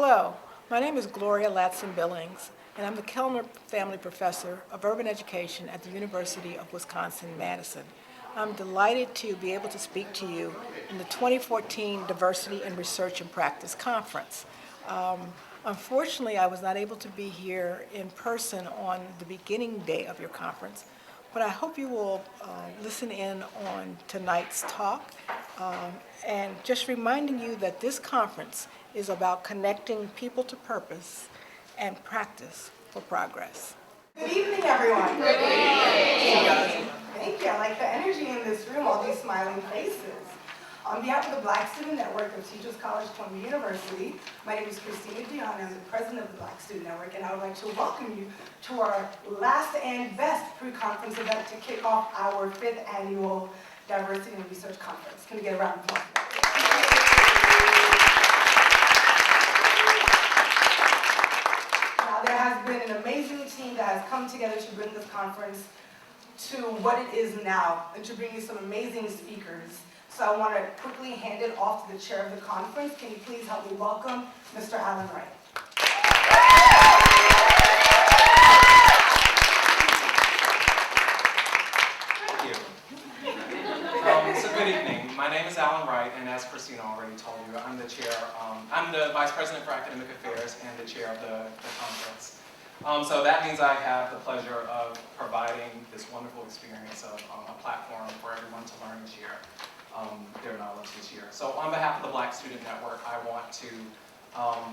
Hello, my name is Gloria Ladson-Billings, and I'm the Kellner Family Professor of Urban Education at the University of Wisconsin-Madison. I'm delighted to be able to speak to you in the 2014 Diversity in Research and Practice Conference. Unfortunately, I was not able to be here in person on the beginning day of your conference, but I hope you will listen in on tonight's talk, and just reminding you that this conference is about connecting people to purpose and practice for progress. Good evening, everyone. Good evening. Thank you. I like the energy in this room, all these smiling faces. On behalf of the Black Student Network of Teachers College, Columbia University, my name is Christina Dion. I'm the president of the Black Student Network, and I would like to welcome you to our last and best pre-conference event to kick off our 5th annual Diversity and Research Conference. Can we get a round of applause? Now, there has been an amazing team that has come together to bring this conference to what it is now, and to bring you some amazing speakers. So I want to quickly hand it off to the chair of the conference. Can you please help me welcome Mr. Alan Wright? Thank you. So good evening. My name is Alan Wright, and as Christina already told you, I'm the chair. I'm the vice president for academic affairs and the chair of the conference. So that means I have the pleasure of providing this wonderful experience of a platform for everyone to learn and share their knowledge this year. So on behalf of the Black Student Network, I want to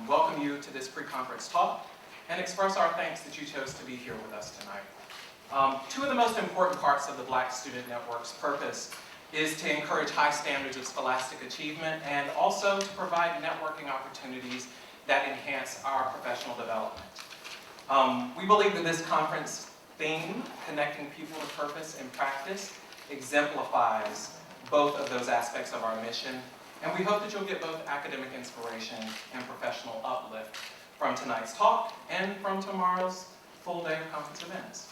welcome you to this pre-conference talk and express our thanks that you chose to be here with us tonight. Two of the most important parts of the Black Student Network's purpose is to encourage high standards of scholastic achievement and also to provide networking opportunities that enhance our professional development. We believe that this conference theme, connecting people to purpose and practice, exemplifies both of those aspects of our mission, and we hope that you'll get both academic inspiration and professional uplift from tonight's talk and from tomorrow's full day of conference events.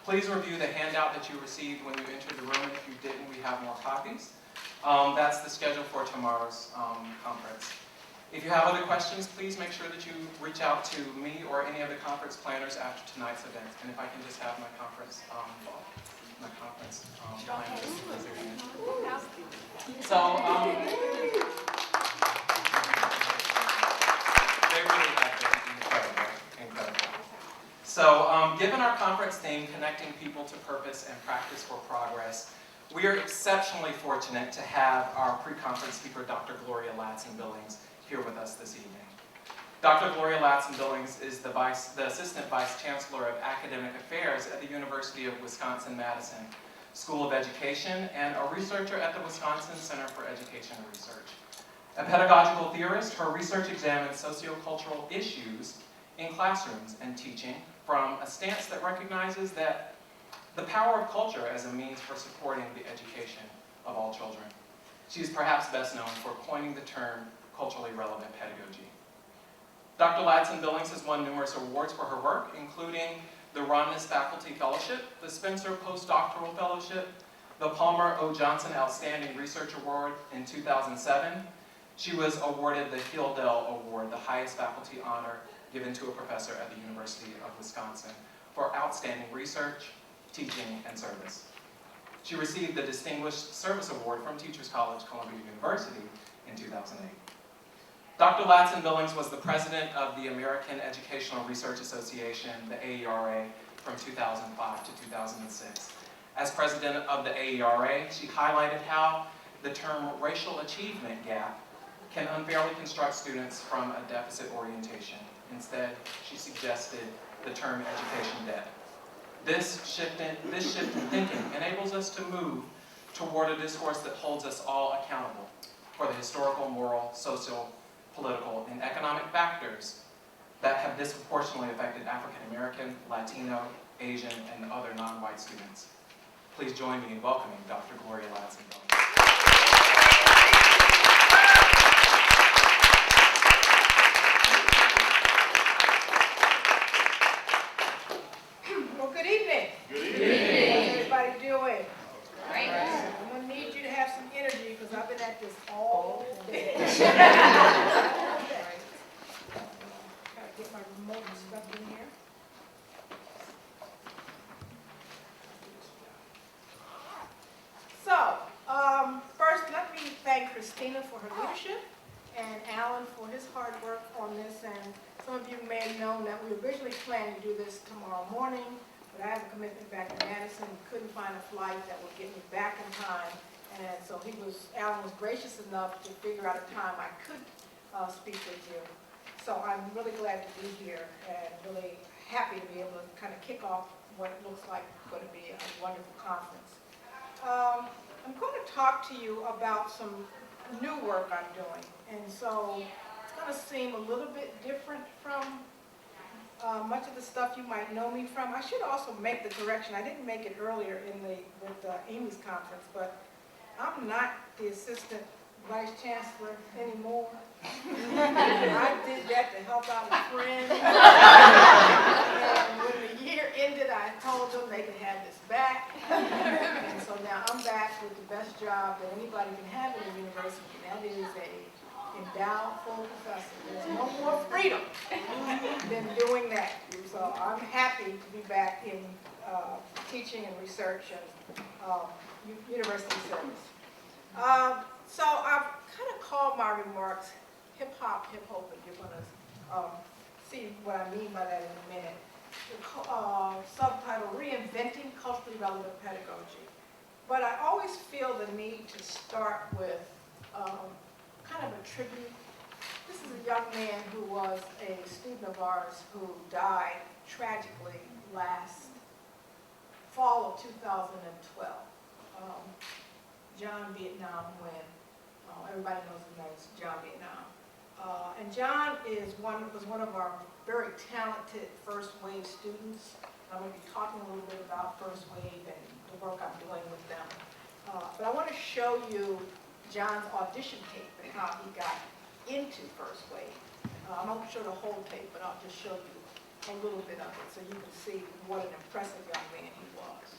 Please review the handout that you received when you entered the room. If you didn't, we have more copies. That's the schedule for tomorrow's conference. If you have other questions, please make sure that you reach out to me or any of the conference planners after tonight's event. And if I can just have my conference planners. So, they really have been incredible. So, given our conference theme, connecting people to purpose and practice for progress, we are exceptionally fortunate to have our pre-conference speaker, Dr. Gloria Ladson-Billings, here with us this evening. Dr. Gloria Ladson-Billings is the Assistant Vice Chancellor of Academic Affairs at the University of Wisconsin-Madison School of Education and a researcher at the Wisconsin Center for Education and Research. A pedagogical theorist, her research examines sociocultural issues in classrooms and teaching from a stance that recognizes that the power of culture as a means for supporting the education of all children. She is perhaps best known for coining the term culturally relevant pedagogy. Dr. Ladson-Billings has won numerous awards for her work, including the Romness Faculty Fellowship, the Spencer Postdoctoral Fellowship, the Palmer O. Johnson Outstanding Research Award in 2007. She was awarded the Hildell Award, the highest faculty honor given to a professor at the University of Wisconsin for outstanding research, teaching, and service. She received the Distinguished Service Award from Teachers College, Columbia University in 2008. Dr. Ladson-Billings was the president of the American Educational Research Association, the AERA, from 2005 to 2006. As president of the AERA, she highlighted how the term racial achievement gap can unfairly construct students from a deficit orientation. Instead, she suggested the term education debt. This shift in thinking enables us to move toward a discourse that holds us all accountable for the historical, moral, social, political, and economic factors that have disproportionately affected African American, Latino, Asian, and other non-white students. Please join me in welcoming Dr. Gloria Ladson-Billings. Well, good evening. Good evening. How's everybody doing? Great. I'm going to need you to have some energy because I've been at this all day. Christina for her leadership and Alan for his hard work on this. And some of you may have known that we originally planned to do this tomorrow morning, but I have a commitment back in Madison. Couldn't find a flight that would get me back in time. And so Alan was gracious enough to figure out a time I could speak with you. So I'm really glad to be here and really happy to be able to kind of kick off what it looks like going to be a wonderful conference. I'm going to talk to you about some new work I'm doing. And so it's going to seem a little bit different from much of the stuff you might know me from. I should also make the correction. I didn't make it earlier with Amy's conference, but I'm not the assistant vice chancellor anymore. I did that to help out a friend. And when the year ended, I told them they could have this back. And so now I'm back with the best job that anybody can have in a university, and that is a endowed full professor. There's no more freedom than doing that. So I'm happy to be back in teaching and research and university service. So I've kind of called my remarks hip-hop, hip-hop, and you're going to see what I mean by that in a minute. The subtitle, Reinventing Culturally Relevant Pedagogy. But I always feel the need to start with kind of a tribute. This is a young man who was a student of ours who died tragically last fall of 2012. John Vietnam Nguyen. Everybody knows his name is John Vietnam. And John was one of our very talented first wave students. I'm going to be talking a little bit about first wave and the work I'm doing with them. But I want to show you John's audition tape and how he got into first wave. I won't show the whole tape, but I'll just show you a little bit of it so you can see what an impressive young man he was.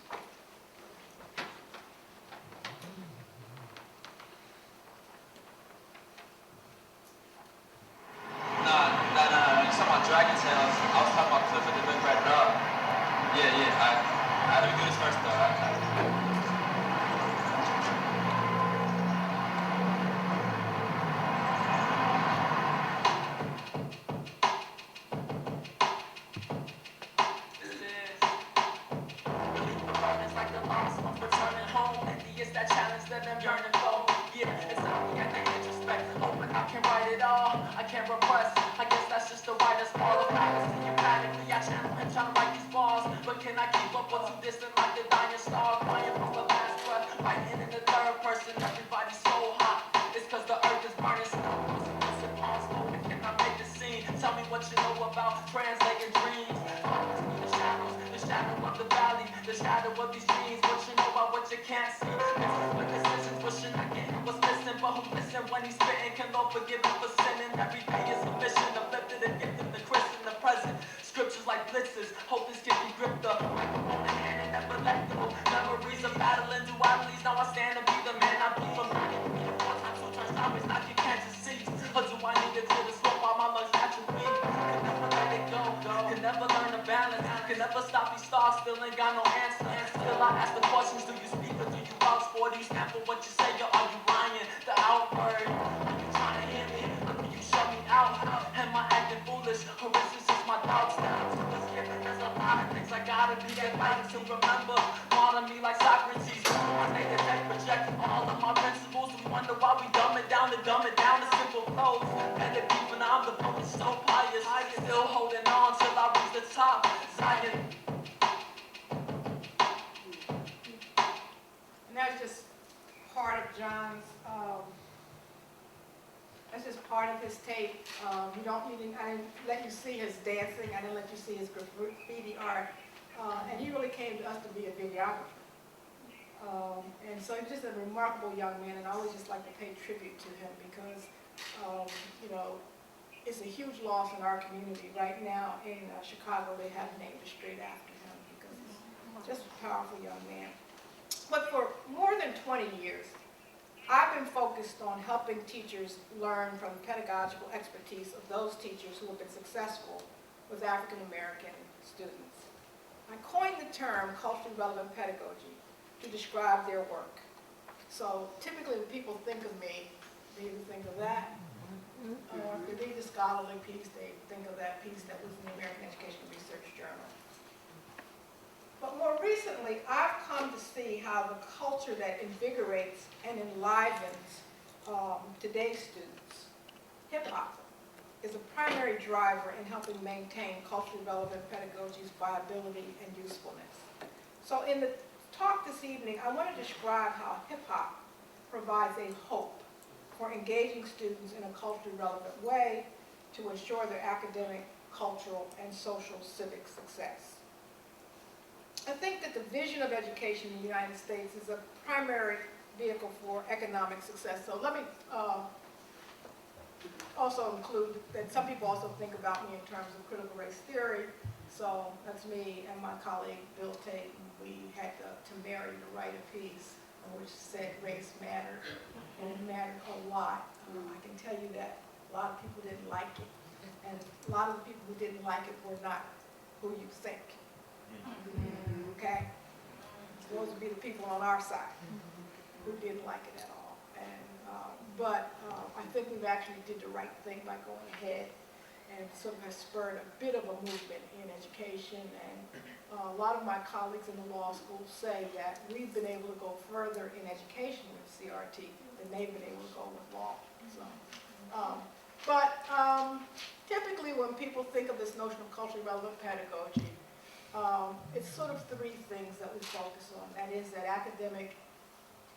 You talking about Dragon Tales. I was talking about Clifford the Big Red Dog. Let me do this first though. It's like the loss of returning home. It's that challenge that I'm yearning for. Yeah, it's something I can introspect. Open, I can write it all. I can't repress. I guess that's just the writer's part of practicing emphatically. I channel him trying to write these bars, but can I keep up with too distant like the dying star? Crying from the last breath, writing in the third person. Everybody's so hot. It's cause the earth is burning. So it's impossible. Can I make the scene? Tell me what you know about translating dreams. The shadow of the valley, the shadow of these dreams. What you know about what you can't see. With decisions, wishing I get what's missing, but who listen when he's spitting? Can Lord forgive him for sinning? Every day is a mission, uplifted and gifted the Christ in the present. Scriptures like blitzes, hope this gift you grip the microphone in hand and never let go. Memories of battle and dualities. Now I stand to be the man I be from 94 times, so turns always not you can't just see. Or do I need to clear the scope while my lungs naturally? Can never let it go, can never learn to balance, can never stop these thoughts, still ain't got no answer. Still I ask the questions, do you speak or do you vouch for? Do you stand for what you say or are you lying? The outward, are you trying to hear me? Or do you shut me out? Am I acting foolish? Or is this just my doubts now? There's a lot of things I gotta be fighting to remember. Calling me like Socrates. I say that they project all of my principles. We wonder why we dumb it down to simple flows. Better be phenomenal, but we're so pious. Still holding on till I reach the top. Zion. And that's just part of John's, that's just part of his tape. I didn't let you see his dancing, I didn't let you see his graffiti art. And he really came to us to be a videographer. And so he's just a remarkable young man, and I always just like to pay tribute to him because, it's a huge loss in our community. Right now in Chicago, they have named a street after him because he's just a powerful young man. But for more than 20 years, I've been focused on helping teachers learn from the pedagogical expertise of those teachers who have been successful with African American students. I coined the term culturally relevant pedagogy to describe their work. So typically when people think of me, they either think of that, or if they read the scholarly piece, they think of that piece that was in the American Education Research Journal. But more recently, I've come to see how the culture that invigorates and enlivens today's students, hip-hop, is a primary driver in helping maintain culturally relevant pedagogy's viability and usefulness. So in the talk this evening, I want to describe how hip-hop provides a hope for engaging students in a culturally relevant way to ensure their academic, cultural, and social civic success. I think that the vision of education in the United States is a primary vehicle for economic success. So let me also include that some people also think about me in terms of critical race theory. So that's me and my colleague Bill Tate. We had to marry to write a piece which said race mattered, and it mattered a lot. I can tell you that a lot of people didn't like it, and a lot of the people who didn't like it were not who you think. Okay? Those would be the people on our side who didn't like it at all. But I think we've actually did the right thing by going ahead, and sort of has spurred a bit of a movement in education. And a lot of my colleagues in the law school say that we've been able to go further in education with CRT than they've been able to go with law. So, typically when people think of this notion of culturally relevant pedagogy, it's sort of three things that we focus on. That is that academic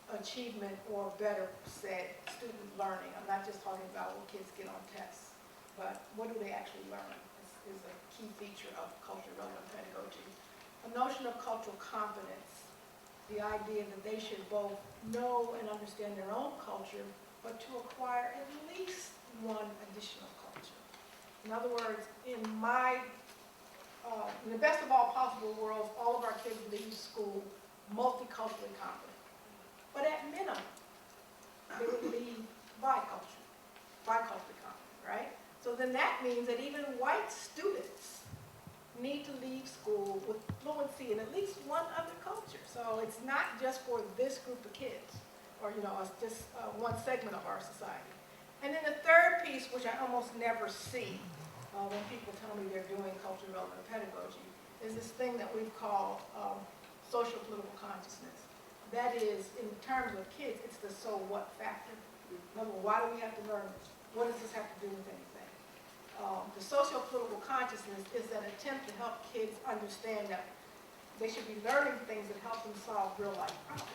achievement, or better said, student learning. I'm not just talking about what kids get on tests, but what do they actually learn is a key feature of culturally relevant pedagogy. A notion of cultural competence, the idea that they should both know and understand their own culture, but to acquire at least one additional culture. In other words, in the best of all possible worlds, all of our kids leave school multiculturally competent. But at minimum, they would leave biculturally competent, right? So then that means that even white students need to leave school with fluency in at least one other culture. So it's not just for this group of kids, or just one segment of our society. And then the third piece, which I almost never see when people tell me they're doing culturally relevant pedagogy, is this thing that we've called social political consciousness. That is, in terms of kids, it's the so what factor. Number one, why do we have to learn this? What does this have to do with anything? The socio-political consciousness is an attempt to help kids understand that they should be learning things that help them solve real-life problems.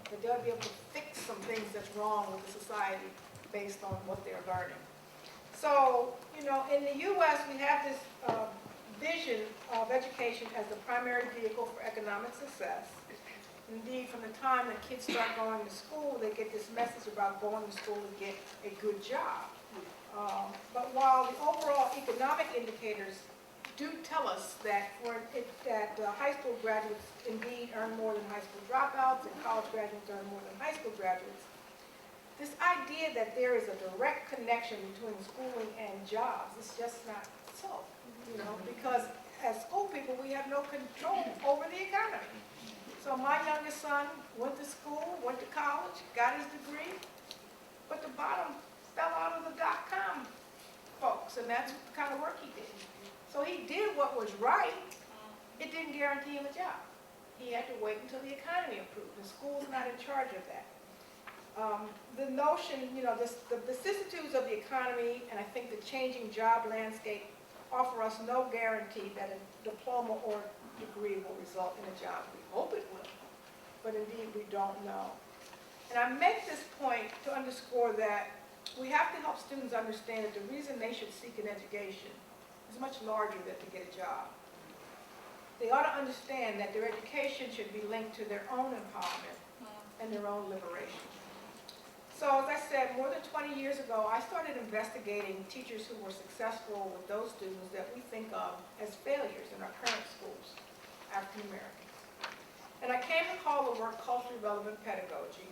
That they'll be able to fix some things that's wrong with the society based on what they're learning. So, in the U.S., we have this vision of education as the primary vehicle for economic success. Indeed, from the time that kids start going to school, they get this message about going to school to get a good job. But while the overall economic indicators do tell us that high school graduates indeed earn more than high school dropouts, and college graduates earn more than high school graduates, this idea that there is a direct connection between schooling and jobs is just not so. Because as school people, we have no control over the economy. So my youngest son went to school, went to college, got his degree, but the bottom fell out of the .com folks, and that's the kind of work he did. So he did what was right. It didn't guarantee him a job. He had to wait until the economy improved. The school's not in charge of that. The notion, the vicissitudes of the economy, and I think the changing job landscape offer us no guarantee that a diploma or degree will result in a job. We hope it will, but indeed we don't know. And I make this point to underscore that we have to help students understand that the reason they should seek an education is much larger than to get a job. They ought to understand that their education should be linked to their own empowerment and their own liberation. So as I said, more than 20 years ago, I started investigating teachers who were successful with those students that we think of as failures in our current schools, African Americans. And I came to call the work culturally relevant pedagogy.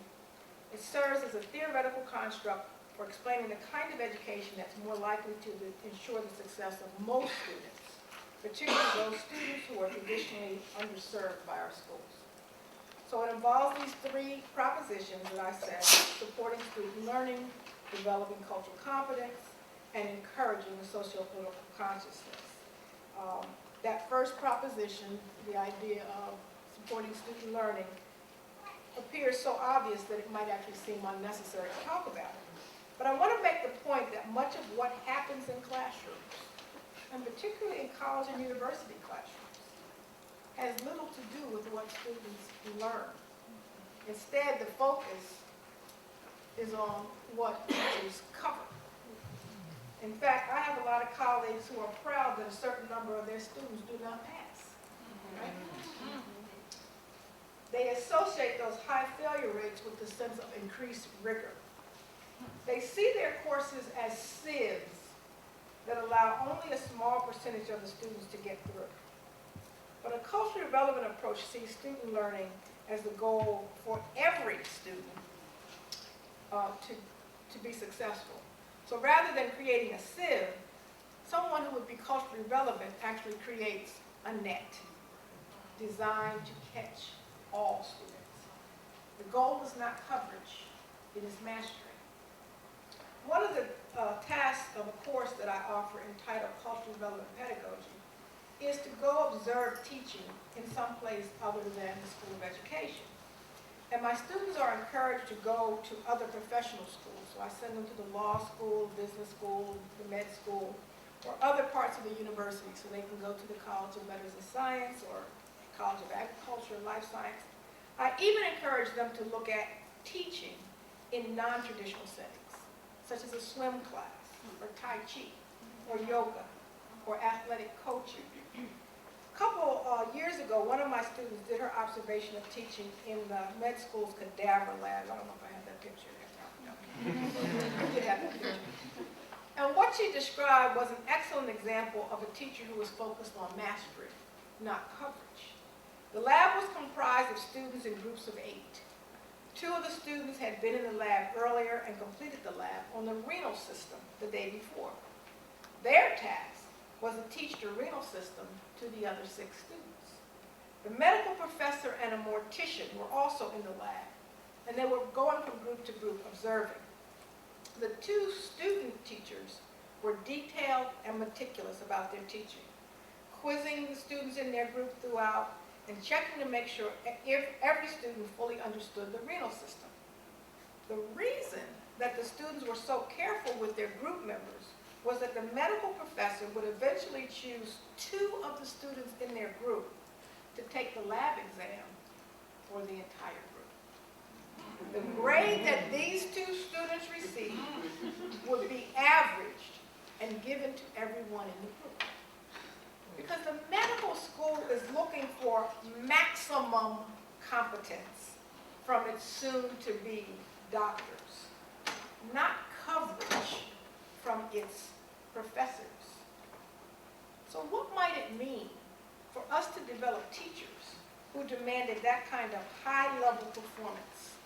It serves as a theoretical construct for explaining the kind of education that's more likely to ensure the success of most students, particularly those students who are traditionally underserved by our schools. So it involves these three propositions that I said: supporting student learning, developing cultural competence, and encouraging the socio-political consciousness. That first proposition, the idea of supporting student learning, appears so obvious that it might actually seem unnecessary to talk about it. But I want to make the point that much of what happens in classrooms, and particularly in college and university classrooms, has little to do with what students learn. Instead, the focus is on what teachers cover. In fact, I have a lot of colleagues who are proud that a certain number of their students do not pass. Right? They associate those high failure rates with the sense of increased rigor. They see their courses as sieves that allow only a small percentage of the students to get through. But a culturally relevant approach sees student learning as the goal for every student to be successful. So rather than creating a sieve, someone who would be culturally relevant actually creates a net designed to catch all students. The goal is not coverage, it is mastery. One of the tasks of a course that I offer entitled Culturally Relevant Pedagogy is to go observe teaching in some place other than the School of Education. And my students are encouraged to go to other professional schools. So I send them to the law school, business school, the med school, or other parts of the university so they can go to the College of Letters and Science or College of Agriculture and Life Science. I even encourage them to look at teaching in non-traditional settings, such as a swim class, or Tai Chi, or yoga, or athletic coaching. A couple years ago, one of my students did her observation of teaching in the med school's cadaver lab. I don't know if I have that picture there. No. I did have that picture. And what she described was an excellent example of a teacher who was focused on mastery, not coverage. The lab was comprised of students in groups of 8. 2 of the students had been in the lab earlier and completed the lab on the renal system the day before. Their task was to teach the renal system to the other 6 students. The medical professor and a mortician were also in the lab, and they were going from group to group observing. The 2 student teachers were detailed and meticulous about their teaching, quizzing the students in their group throughout and checking to make sure every student fully understood the renal system. The reason that the students were so careful with their group members was that the medical professor would eventually choose 2 of the students in their group to take the lab exam for the entire group. The grade that these 2 students received would be averaged and given to everyone in the group. Because the medical school is looking for maximum competence from its soon-to-be doctors, not coverage from its professors. So what might it mean for us to develop teachers who demanded that kind of high-level performance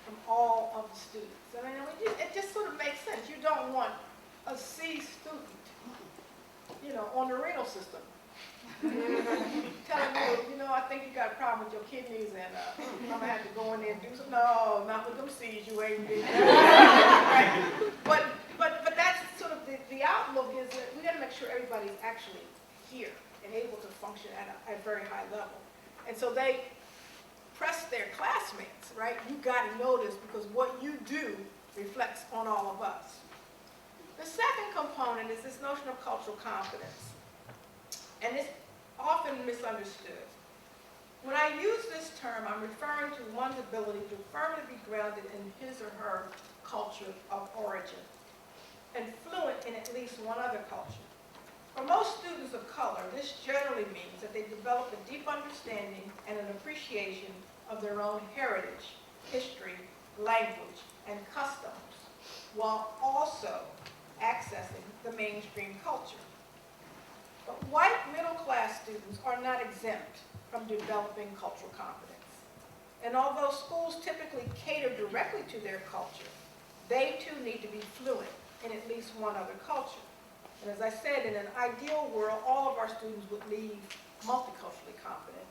from all of the students? I mean, it just sort of makes sense. You don't want a C student, on the renal system, telling you, I think you got a problem with your kidneys and I'm going to have to go in there and do something. No, not with them C's you ain't doing. Right? But that's sort of the outlook is that we got to make sure everybody's actually here and able to function at a very high level. And so they press their classmates, right? You got to know this because what you do reflects on all of us. The second component is this notion of cultural competence. And it's often misunderstood. When I use this term, I'm referring to one's ability to firmly be grounded in his or her culture of origin and fluent in at least one other culture. For most students of color, this generally means that they develop a deep understanding and an appreciation of their own heritage, history, language, and customs, while also accessing the mainstream culture. But white middle-class students are not exempt from developing cultural competence. And although schools typically cater directly to their culture, they too need to be fluent in at least one other culture. And as I said, in an ideal world, all of our students would leave multiculturally competent.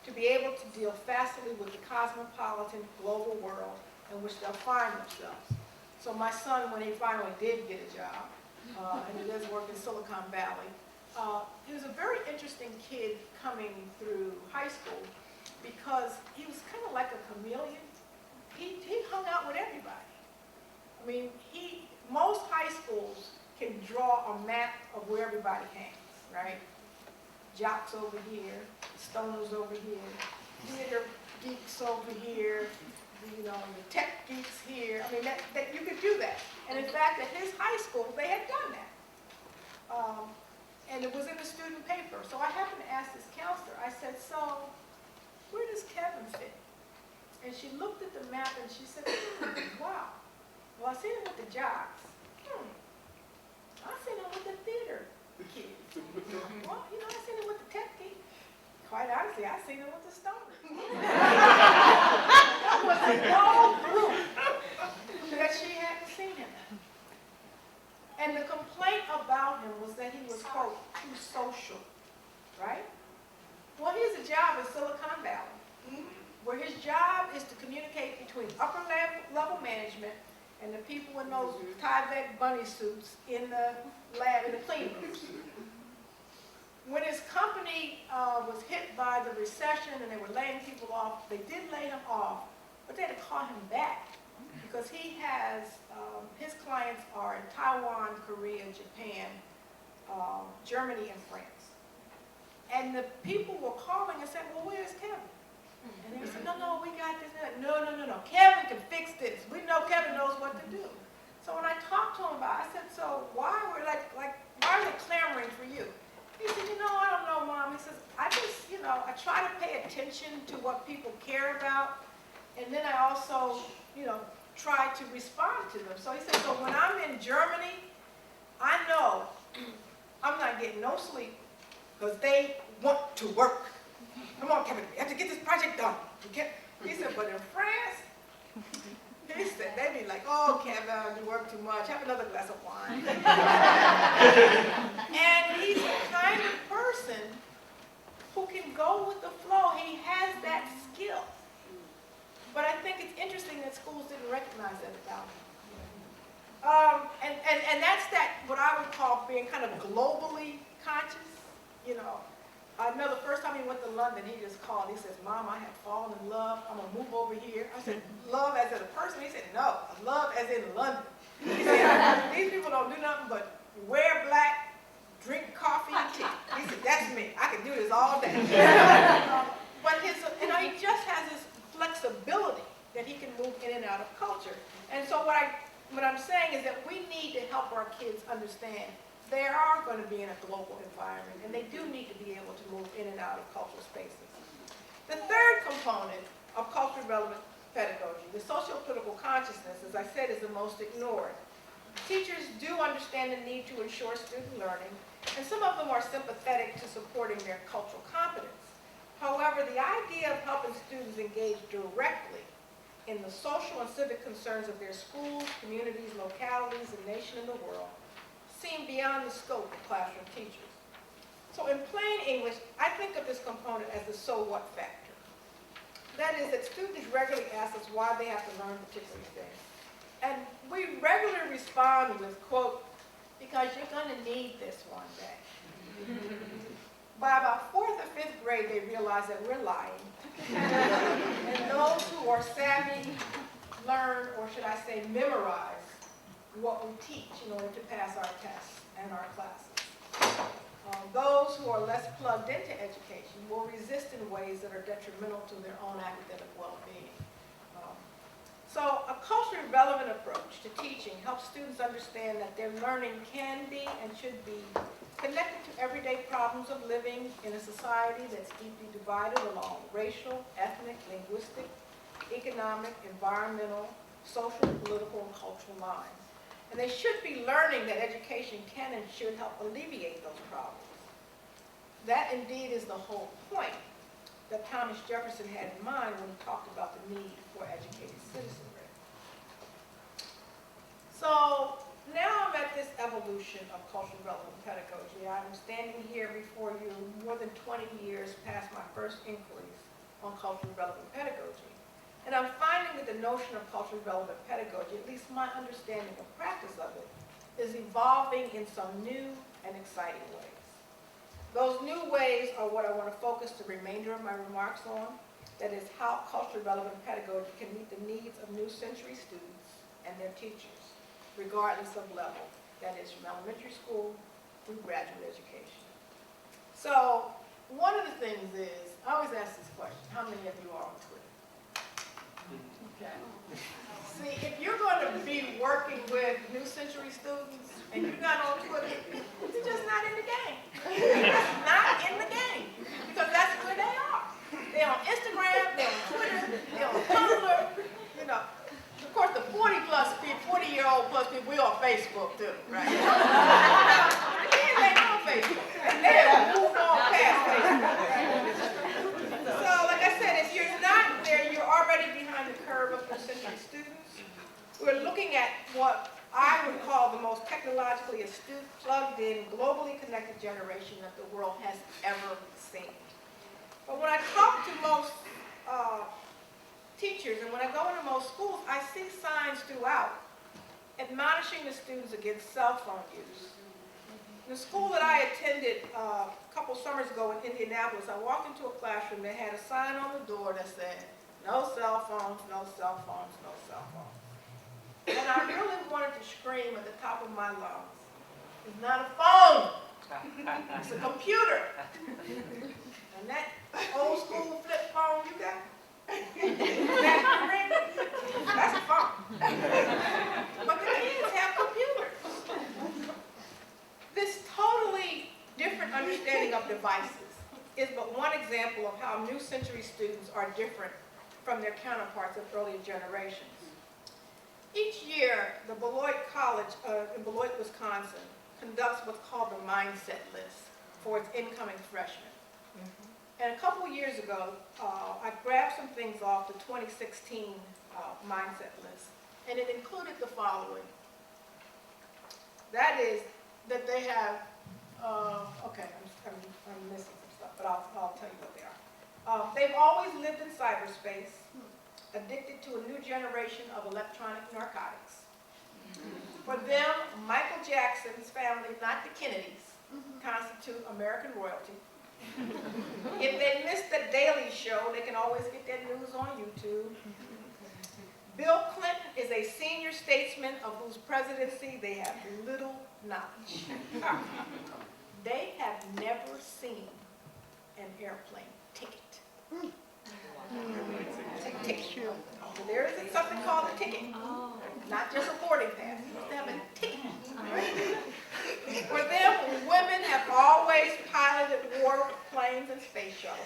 to be able to deal facilely with the cosmopolitan global world in which they'll find themselves. So my son, when he finally did get a job, and he does work in Silicon Valley, he was a very interesting kid coming through high school because he was kind of like a chameleon. He hung out with everybody. I mean, most high schools can draw a map of where everybody hangs, right? Jocks over here, stoners over here, theater geeks over here, the tech geeks here. I mean, that you could do that. And in fact, at his high school, they had done that. And it was in the student paper. So I happened to ask this counselor, I said, so where does Kevin fit? And she looked at the map and she said, wow. Well, I seen him with the jocks. I seen him with the theater kids. Well, I seen him with the tech geeks. Quite honestly, I seen him with the stoners. There was no group that she hadn't seen him in. And the complaint about him was that he was, quote, too social, right? Well, he has a job in Silicon Valley, where his job is to communicate between upper level management and the people in those Tyvek bunny suits in the lab, in the clean rooms. When his company was hit by the recession and they were laying people off, they did lay him off, but they had to call him back because he has, his clients are in Taiwan, Korea, Japan, Germany, and France. And the people were calling and said, well, where's Kevin? And they said, no, we got this. No. Kevin can fix this. We know Kevin knows what to do. So when I talked to him about it, I said, so why are they clamoring for you? He said, I don't know, Mom. He says, I just, I try to pay attention to what people care about. And then I also, try to respond to them. So he said, so when I'm in Germany, I know I'm not getting no sleep because they want to work. Come on, Kevin, we have to get this project done. He said, but in France, he said, they'd be like, oh, Kevin, you work too much. Have another glass of wine. And he's the kind of person who can go with the flow. He has that skill. But I think it's interesting that schools didn't recognize that about him. And that's what I would call being kind of globally conscious. I know the first time he went to London, he just called. He says, Mom, I have fallen in love. I'm going to move over here. I said, love as in a person? He said, no, love as in London. He said, these people don't do nothing but wear black, drink coffee and tea. He said, that's me. I can do this all day. But he just has this flexibility that he can move in and out of culture. And so what I'm saying is that we need to help our kids understand they are going to be in a global environment, and they do need to be able to move in and out of cultural spaces. The third component of culturally relevant pedagogy, the socio-political consciousness, as I said, is the most ignored. Teachers do understand the need to ensure student learning, and some of them are sympathetic to supporting their cultural competence. However, the idea of helping students engage directly in the social and civic concerns of their schools, communities, localities, and nation and the world seem beyond the scope of classroom teachers. So in plain English, I think of this component as the so what factor. That is that students regularly ask us why they have to learn particular things. And we regularly respond with, quote, because you're going to need this one day. By about 4th or 5th grade, they realize that we're lying. And those who are savvy learn, or should I say memorize, what we teach in order to pass our tests and our classes. Those who are less plugged into education will resist in ways that are detrimental to their own academic well-being. So a culturally relevant approach to teaching helps students understand that their learning can be and should be connected to everyday problems of living in a society that's deeply divided along racial, ethnic, linguistic, economic, environmental, social, political, and cultural lines. And they should be learning that education can and should help alleviate those problems. That indeed is the whole point that Thomas Jefferson had in mind when he talked about the need for educated citizenry. So now I'm at this evolution of culturally relevant pedagogy. I'm standing here before you more than 20 years past my first inquiries on culturally relevant pedagogy. And I'm finding that the notion of culturally relevant pedagogy, at least my understanding of practice of it, is evolving in some new and exciting ways. Those new ways are what I want to focus the remainder of my remarks on. That is how culturally relevant pedagogy can meet the needs of new century students and their teachers, regardless of level. That is from elementary school through graduate education. So one of the things is, I always ask this question, how many of you are on Twitter? Okay. See, if you're going to be working with new century students and you're not on Twitter, you're just not in the game. You're just not in the game, because that's where they are. They're on Instagram, they're on Twitter, they're on Tumblr, you know. Of course, the 40-year-old plus people, we're on Facebook too, right? The kids ain't on Facebook, and they'll move on past Facebook. So, like I said, if you're not there, you're already behind the curve of new century students. We're looking at what I would call the most technologically astute, plugged-in, globally connected generation that the world has ever seen. But when I talk to most teachers and when I go into most schools, I see signs throughout admonishing the students against cell phone use. In the school that I attended a couple summers ago in Indianapolis, I walked into a classroom that had a sign on the door that said, no cell phones, no cell phones, no cell phones. And I really wanted to scream at the top of my lungs, it's not a phone, it's a computer. And that old school flip phone you got, that's a phone. But the kids have computers. This totally different understanding of devices is but one example of how new century students are different from their counterparts of earlier generations. Each year, the Beloit College in Beloit, Wisconsin, conducts what's called the Mindset List for its incoming freshmen. And a couple years ago, I grabbed some things off the 2016 Mindset List, and it included the following. That is, that they have, okay, I'm missing some stuff, but I'll tell you what they are. They've always lived in cyberspace, addicted to a new generation of electronic narcotics. For them, Michael Jackson's family, not the Kennedys, constitute American royalty. If they miss the Daily Show, they can always get their news on YouTube. Bill Clinton is a senior statesman of whose presidency they have little knowledge. They have never seen an airplane ticket. Ticket. There is something called a ticket, not just a boarding pass. You have to have a ticket. For them, women have always piloted war planes and space shuttles.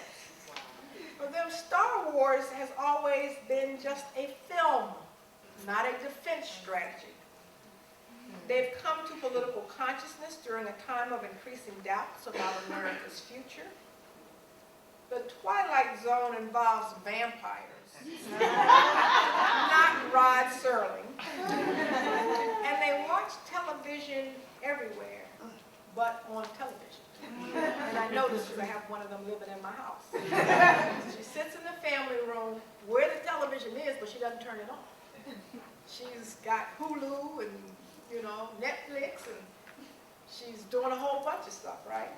For them, Star Wars has always been just a film, not a defense strategy. They've come to political consciousness during a time of increasing doubts about America's future. The Twilight Zone involves vampires, not Rod Serling. And they watch television everywhere, but on television. And I know this because I have one of them living in my house. She sits in the family room where the television is, but she doesn't turn it on. She's got Hulu and, Netflix, and she's doing a whole bunch of stuff, right?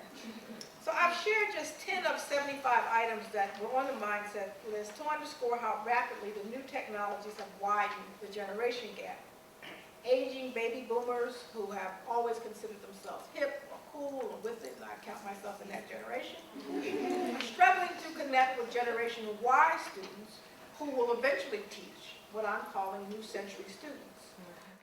So I've shared just 10 of 75 items that were on the mindset list to underscore how rapidly the new technologies have widened the generation gap. Aging baby boomers who have always considered themselves hip or cool or with it, and I count myself in that generation, are struggling to connect with Generation Y students who will eventually teach what I'm calling new century students.